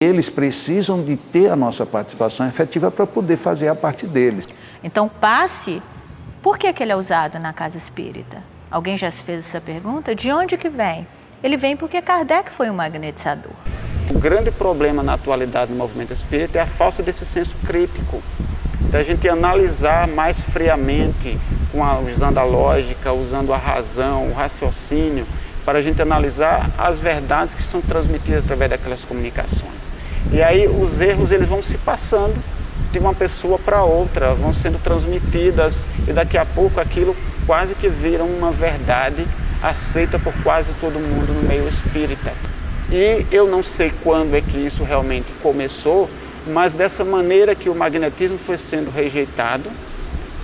Eles precisam de ter a nossa participação efetiva para poder fazer a parte deles. Então, passe, por que ele é usado na casa espírita? Alguém já se fez essa pergunta? De onde que vem? Ele vem porque Kardec foi um magnetizador. O grande problema na atualidade do movimento espírita é a falta desse senso crítico, da gente analisar mais friamente, usando a lógica, usando a razão, o raciocínio, para a gente analisar as verdades que são transmitidas através daquelas comunicações. E aí os erros eles vão se passando de uma pessoa para outra, vão sendo transmitidas e daqui a pouco aquilo quase que vira uma verdade aceita por quase todo mundo no meio espírita. E eu não sei quando é que isso realmente começou, mas dessa maneira que o magnetismo foi sendo rejeitado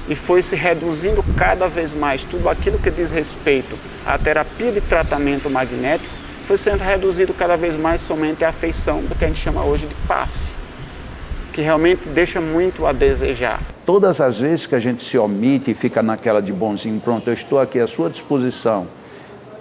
e foi se reduzindo cada vez mais tudo aquilo que diz respeito à terapia de tratamento magnético, foi sendo reduzido cada vez mais somente à afeição do que a gente chama hoje de passe, que realmente deixa muito a desejar. Todas as vezes que a gente se omite e fica naquela de bonzinho, pronto, eu estou aqui à sua disposição,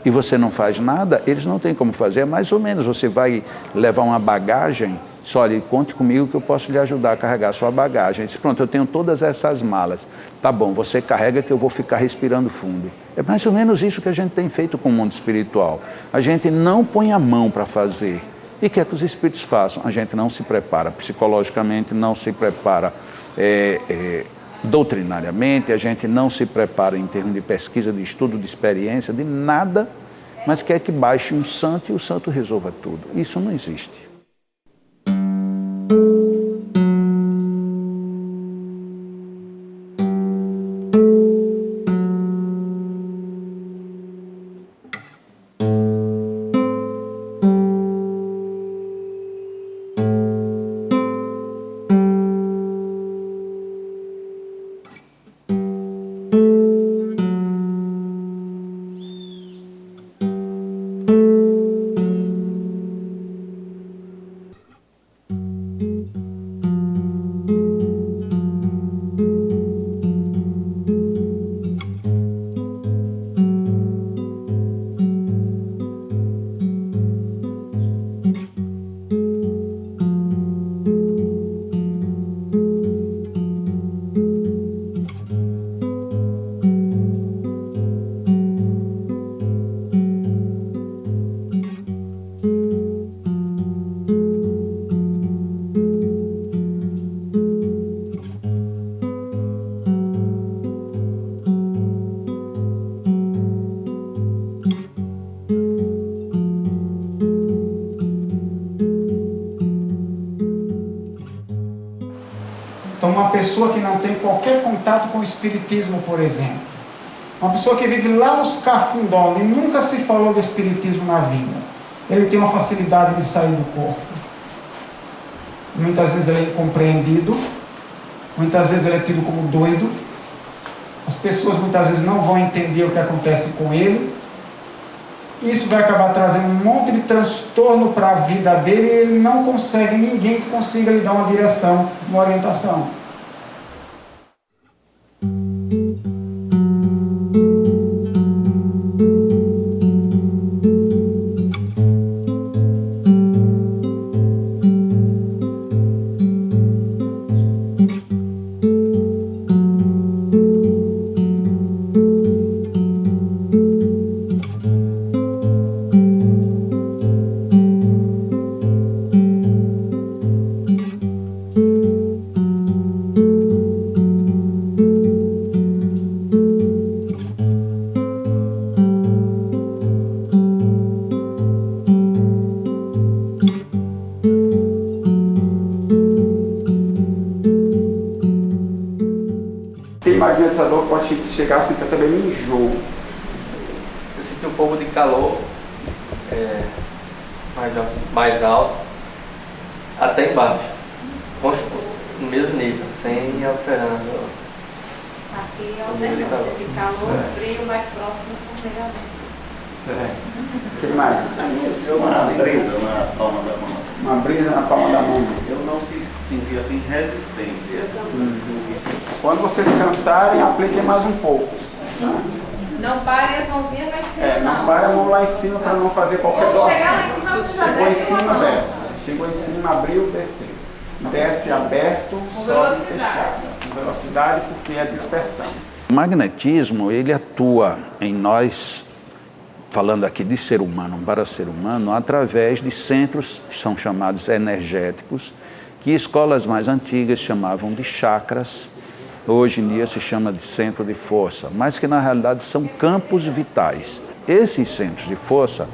e você não faz nada, eles não têm como fazer. É mais ou menos, você vai levar uma bagagem, só olha, conte comigo que eu posso lhe ajudar a carregar a sua bagagem. Diz, pronto, eu tenho todas essas malas. Tá bom, você carrega que eu vou ficar respirando fundo. É mais ou menos isso que a gente tem feito com o mundo espiritual. A gente não põe a mão para fazer. E quer que os espíritos façam? A gente não se prepara psicologicamente, não se prepara doutrinariamente, a gente não se prepara em termos de pesquisa, de estudo, de experiência, de nada, mas quer que baixe um santo e o santo resolva tudo. Isso não existe. Então, uma pessoa que não tem qualquer contato com o espiritismo, por exemplo, uma pessoa que vive lá nos cafundós e nunca se falou do espiritismo na vida, ele tem uma facilidade de sair do corpo. Muitas vezes ele é incompreendido, muitas vezes ele é tido como doido, as pessoas muitas vezes não vão entender o que acontece com ele. Isso vai acabar trazendo um monte de transtorno para a vida dele e ele não consegue, ninguém que consiga lhe dar uma direção, uma orientação. Tem magnetizador que pode chegar assim até também no enjoo. Eu senti um pouco de calor mais alto, até embaixo, como se fosse no mesmo nível, sem ir alterando. Aqui é o negócio de calor, frio, mais próximo do melhoramento. Certo. O que mais? Uma brisa na palma da mão. Uma brisa na palma da mão. Eu não senti assim resistência. Quando vocês cansarem, apliquem mais um pouco. Tá? Não pare as mãozinhas lá em cima, Não pare a mão lá em cima para não fazer qualquer Quando doação. chegar lá em cima, você já Põe em desce uma cima mão. dessa. Chegou em cima, abriu, desceu. Desce aberto, sobe fechado. Com velocidade, porque é dispersão. O magnetismo, ele atua em nós, falando aqui de ser humano para ser humano, através de centros que são chamados energéticos, que escolas mais antigas chamavam de chakras, hoje em dia se chama de centro de força, mas que na realidade são campos vitais. Esses centros de força,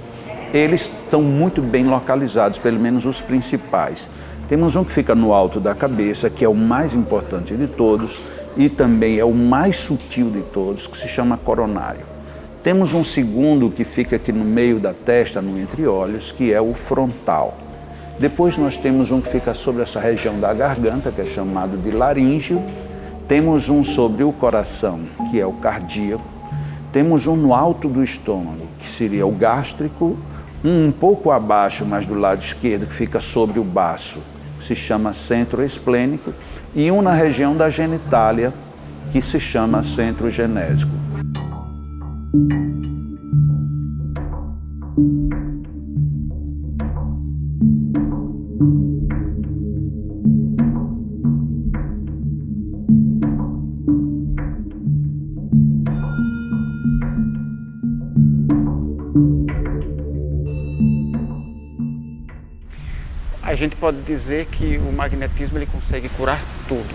eles são muito bem localizados, pelo menos os principais. Temos um que fica no alto da cabeça, que é o mais importante de todos, e também é o mais sutil de todos, que se chama coronário. Temos um segundo que fica aqui no meio da testa, no entre-olhos, que é o frontal. Depois nós temos um que fica sobre essa região da garganta, que é chamado de laríngeo. Temos um sobre o coração, que é o cardíaco. Temos um no alto do estômago, que seria o gástrico. Um pouco abaixo, mas do lado esquerdo, que fica sobre o baço, que se chama centro esplênico. E um na região da genitália, que se chama centro genésico. A gente pode dizer que o magnetismo ele consegue curar tudo,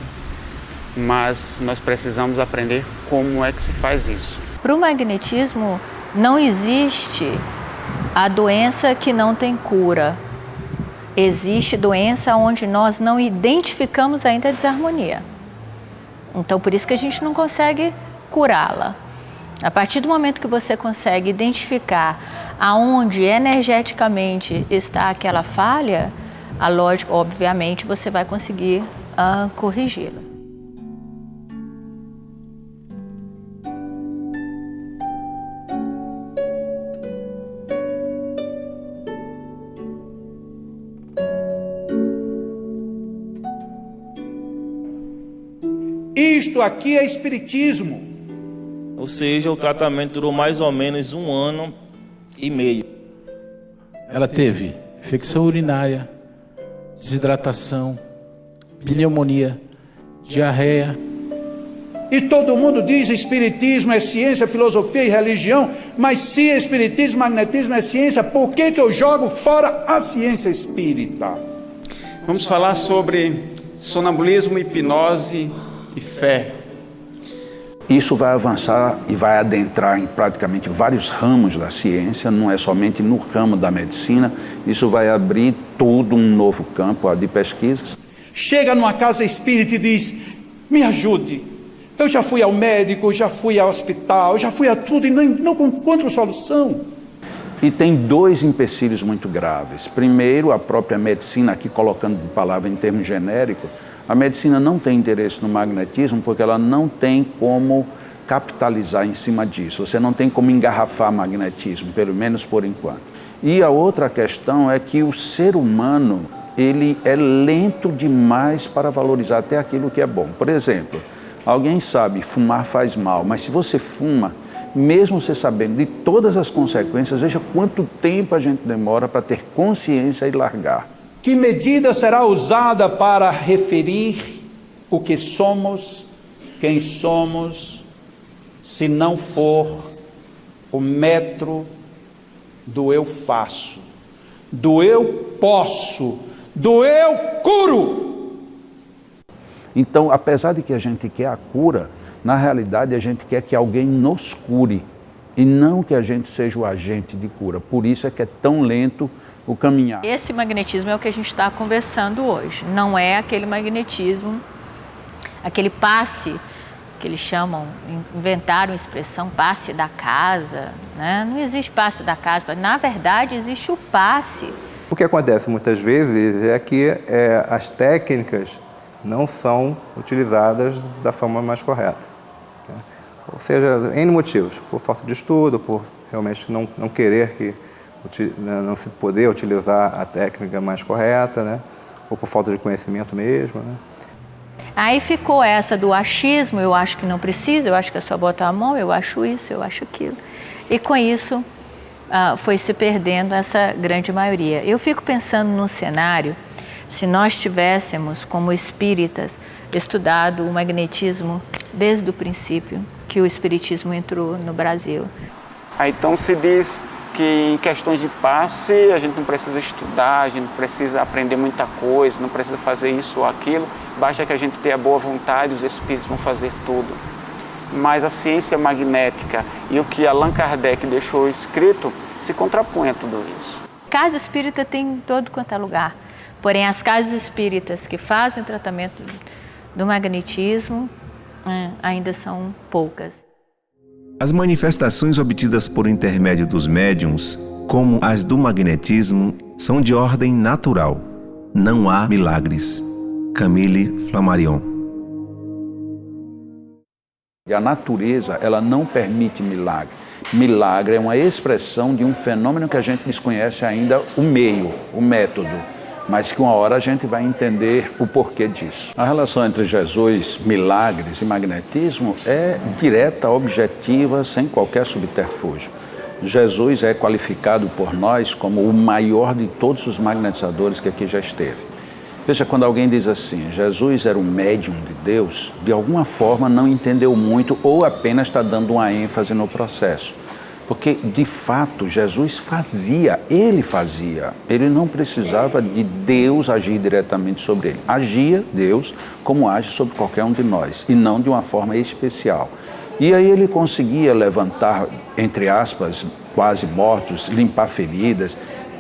mas nós precisamos aprender como é que se faz isso. Para o magnetismo, não existe a doença que não tem cura. Existe doença onde nós não identificamos ainda a desarmonia. Então, por isso que a gente não consegue curá-la. A partir do momento que você consegue identificar aonde energeticamente está aquela falha, a lógica, obviamente, você vai conseguir corrigi-la. Isto aqui é espiritismo. Ou seja, o tratamento durou mais ou menos 1 ano e meio. Ela teve infecção urinária, desidratação, pneumonia, diarreia. E todo mundo diz espiritismo é ciência, filosofia e religião, mas se espiritismo, magnetismo é ciência, por que eu jogo fora a ciência espírita? Vamos falar sobre sonambulismo, hipnose e fé. Isso vai avançar e vai adentrar em praticamente vários ramos da ciência, não é somente no ramo da medicina, isso vai abrir todo um novo campo de pesquisas. Chega numa casa espírita e diz, me ajude, eu já fui ao médico, já fui ao hospital, já fui a tudo e não encontro solução. E tem 2 empecilhos muito graves. Primeiro, a própria medicina, aqui colocando palavra em termos genéricos, a medicina não tem interesse no magnetismo porque ela não tem como capitalizar em cima disso. Você não tem como engarrafar magnetismo, pelo menos por enquanto. E a outra questão é que o ser humano, ele é lento demais para valorizar até aquilo que é bom. Por exemplo, alguém sabe, fumar faz mal, mas se você fuma, mesmo você sabendo de todas as consequências, veja quanto tempo a gente demora para ter consciência e largar. Que medida será usada para referir o que somos, quem somos, se não for o metro do eu faço, do eu posso, do eu curo? Então, apesar de que a gente quer a cura, na realidade a gente quer que alguém nos cure e não que a gente seja o agente de cura. Por isso é que é tão lento o caminhar. Esse magnetismo é o que a gente está conversando hoje. Não é aquele magnetismo, aquele passe que eles chamam, inventaram a expressão passe da casa, né? Não existe passe da casa, na verdade existe o passe. O que acontece muitas vezes é que as técnicas não são utilizadas da forma mais correta, né? Ou seja, N motivos, por falta de estudo, por realmente não querer não se poder utilizar a técnica mais correta, né? Ou por falta de conhecimento mesmo, né? Aí ficou essa do achismo, eu acho que não precisa, eu acho que é só botar a mão, eu acho isso, eu acho aquilo. E com isso, foi se perdendo essa grande maioria. Eu fico pensando no cenário, se nós tivéssemos, como espíritas, estudado o magnetismo desde o princípio que o espiritismo entrou no Brasil. Então se diz que em questões de passe a gente não precisa estudar, a gente não precisa aprender muita coisa, não precisa fazer isso ou aquilo, basta que a gente tenha boa vontade, os espíritos vão fazer tudo. Mas a ciência magnética e o que Allan Kardec deixou escrito se contrapõe a tudo isso. Casa espírita tem em todo quanto é lugar, porém as casas espíritas que fazem o tratamento do magnetismo ainda são poucas. As manifestações obtidas por intermédio dos médiuns, como as do magnetismo, são de ordem natural. Não há milagres. Camille Flammarion. A natureza, ela não permite milagre. Milagre é uma expressão de um fenômeno que a gente desconhece ainda o meio, o método, mas que uma hora a gente vai entender o porquê disso. A relação entre Jesus, milagres e magnetismo é direta, objetiva, sem qualquer subterfúgio. Jesus é qualificado por nós como o maior de todos os magnetizadores que aqui já esteve. Veja, quando alguém diz assim, Jesus era um médium de Deus, de alguma forma não entendeu muito ou apenas está dando uma ênfase no processo. Porque, de fato, Jesus fazia, ele não precisava de Deus agir diretamente sobre ele. Agia Deus como age sobre qualquer um de nós, e não de uma forma especial. E aí ele conseguia levantar, entre aspas, quase mortos, limpar feridas,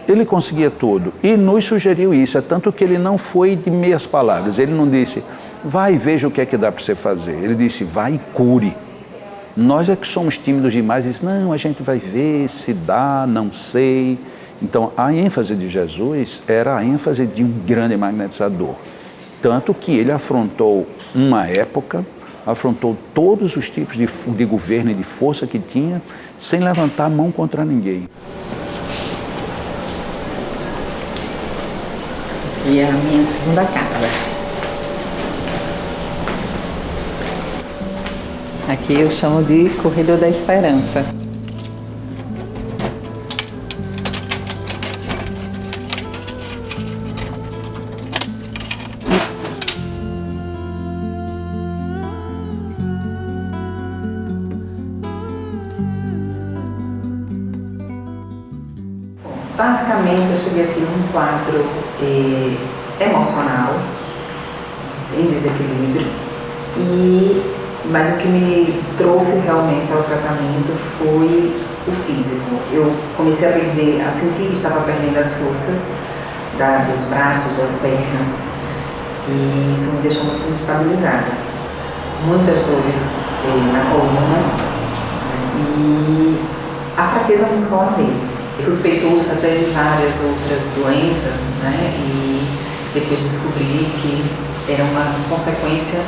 ele conseguia tudo, e nos sugeriu isso, é tanto que ele não foi de meias palavras, ele não disse, vai e veja o que é que dá para você fazer, ele disse, vai e cure. Nós é que somos tímidos demais e diz, não, a gente vai ver se dá, não sei. Então, a ênfase de Jesus era a ênfase de um grande magnetizador. Tanto que ele afrontou uma época, afrontou todos os tipos de governo e de força que tinha, sem levantar a mão contra ninguém. E a minha segunda casa. Aqui eu chamo de Corredor da Esperança. Basicamente eu cheguei aqui num quadro emocional, em desequilíbrio, mas o que me trouxe realmente ao tratamento foi o físico. Eu comecei a sentir que estava perdendo as forças dos braços, das pernas, e isso me deixou muito desestabilizada. Muitas dores na coluna e a fraqueza muscular mesmo. Suspeitou-se até de várias outras doenças, né? E depois descobri que era uma consequência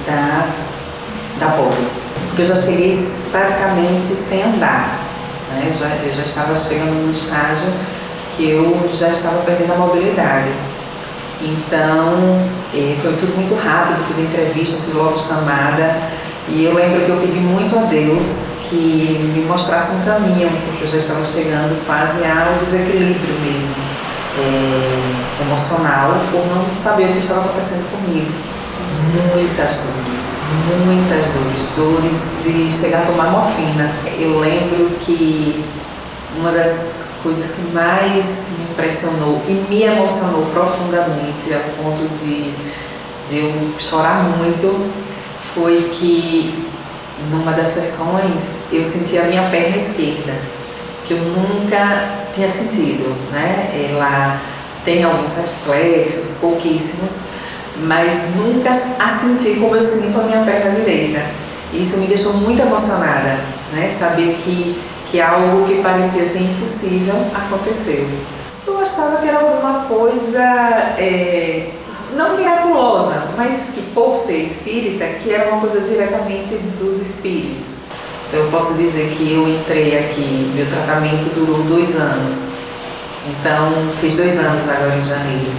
da polio. Porque eu já cheguei praticamente sem andar, né? Eu já estava chegando num estágio que eu já estava perdendo a mobilidade. Então, foi tudo muito rápido, fiz entrevista, fui logo chamada, e eu lembro que eu pedi muito a Deus que me mostrasse um caminho, porque eu já estava chegando quase ao desequilíbrio mesmo, emocional, por não saber o que estava acontecendo comigo. Muitas dores de chegar a tomar morfina. Eu lembro que uma das coisas que mais me impressionou e me emocionou profundamente, a ponto de eu chorar muito, foi que numa das sessões eu senti a minha perna esquerda, que eu nunca tinha sentido, né? Ela tem alguns reflexos, pouquíssimos, mas nunca a senti como eu sinto a minha perna direita. E isso me deixou muito emocionada, né? Saber que algo que parecia ser impossível aconteceu. Eu achava que era alguma coisa não miraculosa, mas que por ser espírita, que era uma coisa diretamente dos espíritos. Então eu posso dizer que eu entrei aqui, meu tratamento durou 2 anos. Então fiz 2 anos agora em janeiro.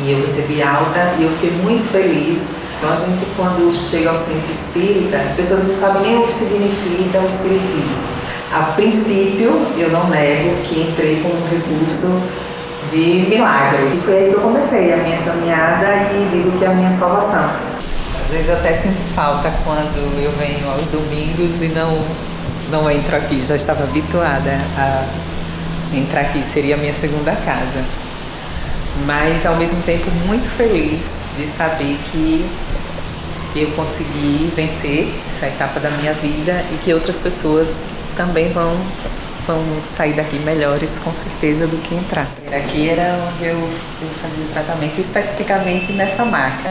E eu recebi alta e eu fiquei muito feliz. Então a gente, quando chega ao centro espírita, as pessoas não sabem nem o que significa o espiritismo. A princípio, eu não nego que entrei com um recurso de milagre. E foi aí que eu comecei a minha caminhada e digo que é a minha salvação. Às vezes eu até sinto falta quando eu venho aos domingos e não entro aqui. Já estava habituada a entrar aqui, seria a minha segunda casa. Mas ao mesmo tempo muito feliz de saber que eu consegui vencer essa etapa da minha vida e que outras pessoas também vão sair daqui melhores, com certeza, do que entrar. Aqui era onde eu fazia o tratamento, especificamente nessa marca.